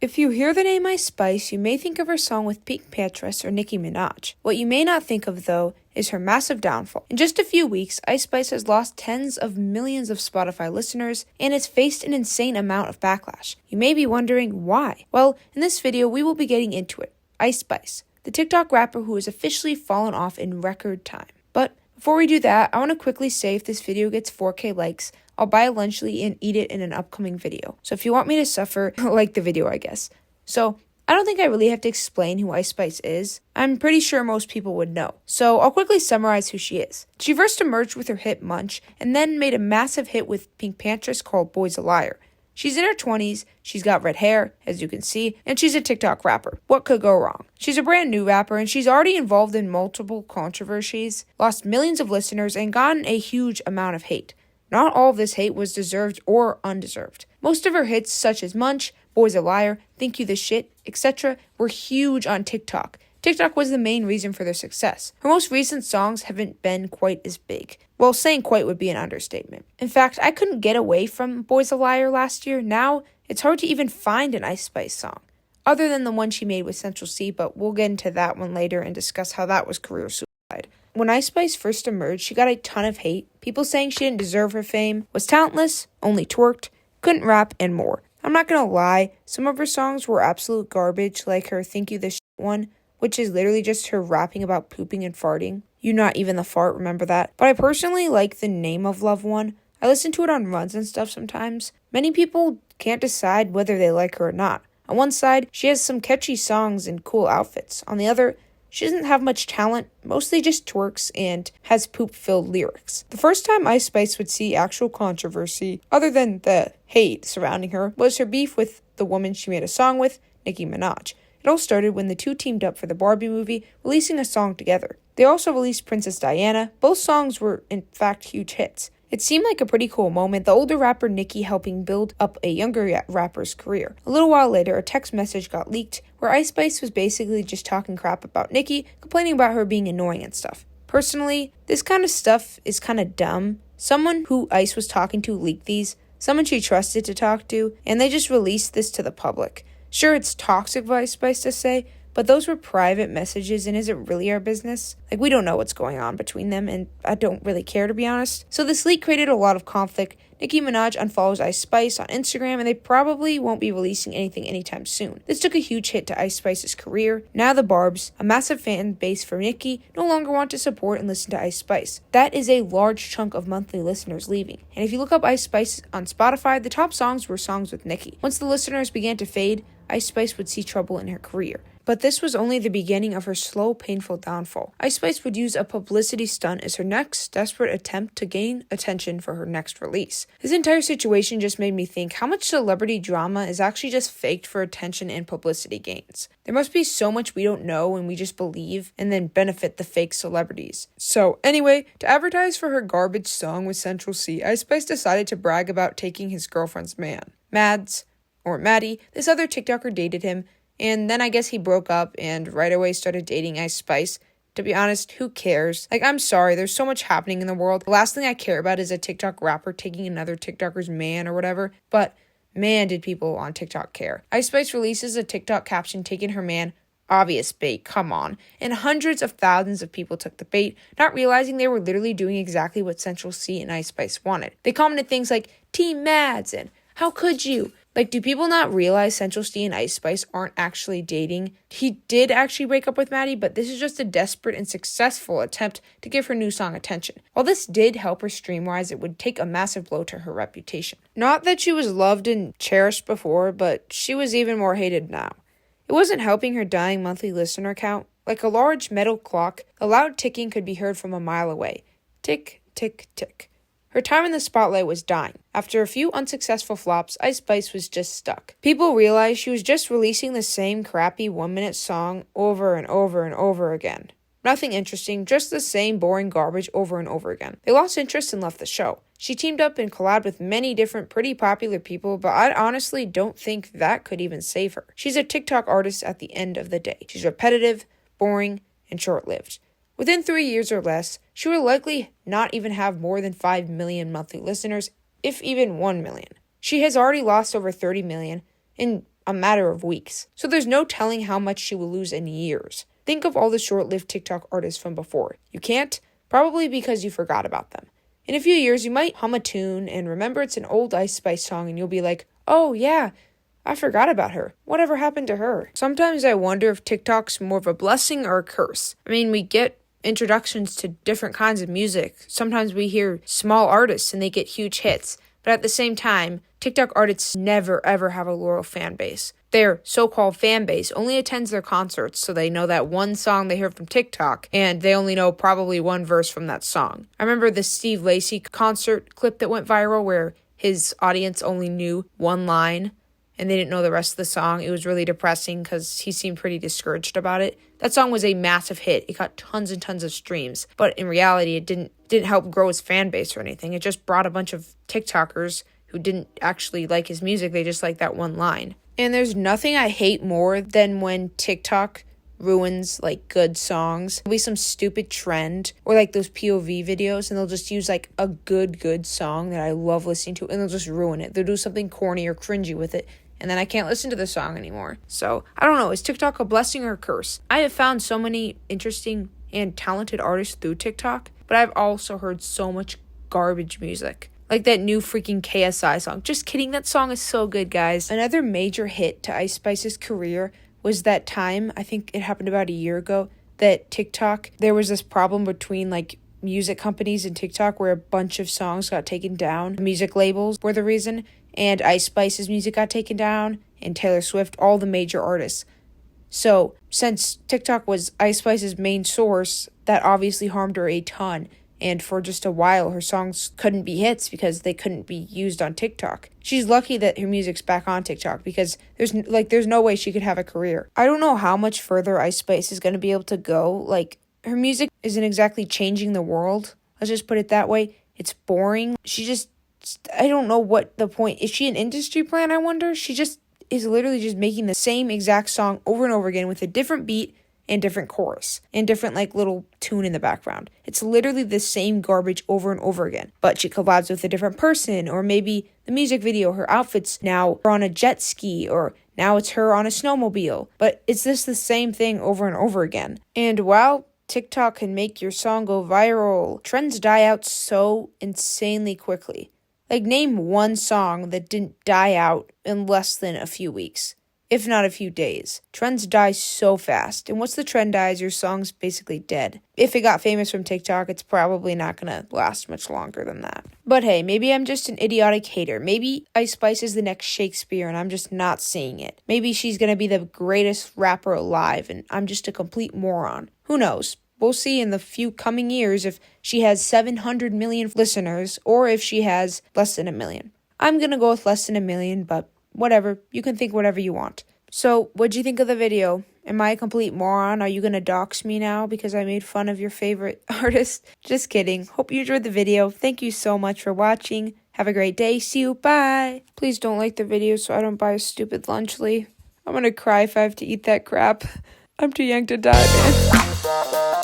If you hear the name Ice Spice, you may think of her song with Pink Pantheress or Nicki Minaj. What you may not think of, though, is her massive downfall. In just a few weeks, Ice Spice has lost tens of millions of Spotify listeners and has faced an insane amount of backlash. You may be wondering why. Well, in this video, we will be getting into it. Ice Spice, the TikTok rapper who has officially fallen off in record time. But before we do that, I want to quickly say if this video gets 4K likes, I'll buy a lunchly and eat it in an upcoming video. So if you want me to suffer, like the video, I guess. So I don't think I really have to explain who Ice Spice is. I'm pretty sure most people would know. So I'll quickly summarize who she is. She first emerged with her hit Munch, and then made a massive hit with Pink Pantheress called Boy's a Liar. She's in her 20s, she's got red hair, as you can see, and she's a TikTok rapper. What could go wrong? She's a brand new rapper, and she's already involved in multiple controversies, lost millions of listeners, and gotten a huge amount of hate. Not all of this hate was deserved or undeserved. Most of her hits, such as Munch, Boy's a Liar, Think You the Shit, etc., were huge on TikTok. TikTok was the main reason for their success. Her most recent songs haven't been quite as big. Well, saying quite would be an understatement. In fact, I couldn't get away from Boy's a Liar last year. Now, it's hard to even find an Ice Spice song, other than the one she made with Central C, but we'll get into that one later and discuss how that was career suicide. When Ice Spice first emerged, she got a ton of hate, people saying she didn't deserve her fame, was talentless, only twerked, couldn't rap, and more. I'm not gonna lie, some of her songs were absolute garbage, like her Think You the Shit one, which is literally just her rapping about pooping and farting. You not even the fart, remember that? But I personally like the Name of Love one. I listen to it on runs and stuff sometimes. Many people can't decide whether they like her or not. On one side, she has some catchy songs and cool outfits. On the other, she doesn't have much talent, mostly just twerks and has poop-filled lyrics. The first time Ice Spice would see actual controversy, other than the hate surrounding her, was her beef with the woman she made a song with, Nicki Minaj. It all started when the two teamed up for the Barbie movie, releasing a song together. They also released Princess Diana. Both songs were, in fact, huge hits. It seemed like a pretty cool moment, the older rapper Nicki helping build up a younger rapper's career. A little while later, a text message got leaked where Ice Spice was basically just talking crap about Nicki, complaining about her being annoying and stuff. Personally, this kind of stuff is kind of dumb. Someone who Ice was talking to leaked these, someone she trusted to talk to, and they just released this to the public. Sure, it's toxic of Ice Spice to say, but those were private messages, and is it really our business? Like, we don't know what's going on between them, and I don't really care, to be honest. So this leak created a lot of conflict. Nicki Minaj unfollows Ice Spice on Instagram, and they probably won't be releasing anything anytime soon. This took a huge hit to Ice Spice's career. Now the Barbs, a massive fan base for Nicki, no longer want to support and listen to Ice Spice. That is a large chunk of monthly listeners leaving. And if you look up Ice Spice on Spotify, the top songs were songs with Nicki. Once the listeners began to fade, Ice Spice would see trouble in her career. But this was only the beginning of her slow, painful downfall. Ice Spice would use a publicity stunt as her next desperate attempt to gain attention for her next release. This entire situation just made me think how much celebrity drama is actually just faked for attention and publicity gains. There must be so much we don't know and we just believe and then benefit the fake celebrities. So anyway, to advertise for her garbage song with Central C, Ice Spice decided to brag about taking his girlfriend's man. Maddie, this other TikToker dated him, and then I guess he broke up and right away started dating Ice Spice. To be honest, who cares? Like, I'm sorry, there's so much happening in the world. The last thing I care about is a TikTok rapper taking another TikToker's man or whatever. But man, did people on TikTok care. Ice Spice releases a TikTok caption taking her man. Obvious bait, come on. And hundreds of thousands of people took the bait, not realizing they were literally doing exactly what Central C and Ice Spice wanted. They commented things like, Team Mads, and how could you? Like, do people not realize Central C and Ice Spice aren't actually dating? He did actually break up with Maddie, but this is just a desperate and successful attempt to give her new song attention. While this did help her stream-wise, it would take a massive blow to her reputation. Not that she was loved and cherished before, but she was even more hated now. It wasn't helping her dying monthly listener count. Like a large metal clock, a loud ticking could be heard from a mile away. Tick, tick, tick. Her time in the spotlight was dying. After a few unsuccessful flops, Ice Spice was just stuck. People realized she was just releasing the same crappy 1-minute song over and over and over again. Nothing interesting, just the same boring garbage over and over again. They lost interest and left the show. She teamed up and collabed with many different pretty popular people, but I honestly don't think that could even save her. She's a TikTok artist at the end of the day. She's repetitive, boring, and short-lived. Within 3 years or less, she will likely not even have more than 5 million monthly listeners, if even 1 million. She has already lost over 30 million, and a matter of weeks. So there's no telling how much she will lose in years. Think of all the short-lived TikTok artists from before. You can't? Probably because you forgot about them. In a few years, you might hum a tune and remember it's an old Ice Spice song and you'll be like, oh yeah, I forgot about her. Whatever happened to her? Sometimes I wonder if TikTok's more of a blessing or a curse. I mean, we get introductions to different kinds of music. Sometimes we hear small artists and they get huge hits. But at the same time, TikTok artists never ever have a loyal fan base. Their so-called fan base only attends their concerts, so they know that one song they heard from TikTok, and they only know probably one verse from that song. I remember the Steve Lacy concert clip that went viral where his audience only knew one line, and they didn't know the rest of the song. It was really depressing because he seemed pretty discouraged about it. That song was a massive hit. It got tons and tons of streams, but in reality, it didn't help grow his fan base or anything. It just brought a bunch of TikTokers who didn't actually like his music. They just liked that one line. And there's nothing I hate more than when TikTok ruins like good songs. There'll be some stupid trend or like those POV videos and they'll just use like a good song that I love listening to and they'll just ruin it. They'll do something corny or cringy with it and then I can't listen to the song anymore. So I don't know, is TikTok a blessing or a curse? I have found so many interesting and talented artists through TikTok, but I've also heard so much garbage music. Like that new freaking KSI song. Just kidding, that song is so good, guys. Another major hit to Ice Spice's career was that time, I think it happened about a year ago, that TikTok, there was this problem between like music companies and TikTok where a bunch of songs got taken down. Music labels were the reason, and Ice Spice's music got taken down, and Taylor Swift, all the major artists. So, since TikTok was Ice Spice's main source, that obviously harmed her a ton. And for just a while, her songs couldn't be hits because they couldn't be used on TikTok. She's lucky that her music's back on TikTok because there's no way she could have a career. I don't know how much further Ice Spice is going to be able to go. Like, her music isn't exactly changing the world. Let's just put it that way. It's boring. I don't know what the point. Is she an industry plant, I wonder? She just is literally just making the same exact song over and over again with a different beat and different chorus, and different like little tune in the background. It's literally the same garbage over and over again, but she collabs with a different person, or maybe the music video, her outfit's now on a jet ski, or now it's her on a snowmobile, but it's just the same thing over and over again. And while TikTok can make your song go viral, trends die out so insanely quickly. Like, name one song that didn't die out in less than a few weeks, if not a few days. Trends die so fast, and once the trend dies, your song's basically dead. If it got famous from TikTok, it's probably not gonna last much longer than that. But hey, maybe I'm just an idiotic hater. Maybe Ice Spice is the next Shakespeare, and I'm just not seeing it. Maybe she's gonna be the greatest rapper alive, and I'm just a complete moron. Who knows? We'll see in the few coming years if she has 700 million listeners, or if she has less than 1 million. I'm gonna go with less than 1 million, but whatever, you can think whatever you want. So, what'd you think of the video? Am I a complete moron? Are you gonna dox me now because I made fun of your favorite artist? Just kidding. Hope you enjoyed the video. Thank you so much for watching. Have a great day. See you. Bye. Please don't like the video so I don't buy a stupid lunchly. I'm gonna cry if I have to eat that crap. I'm too young to die, man.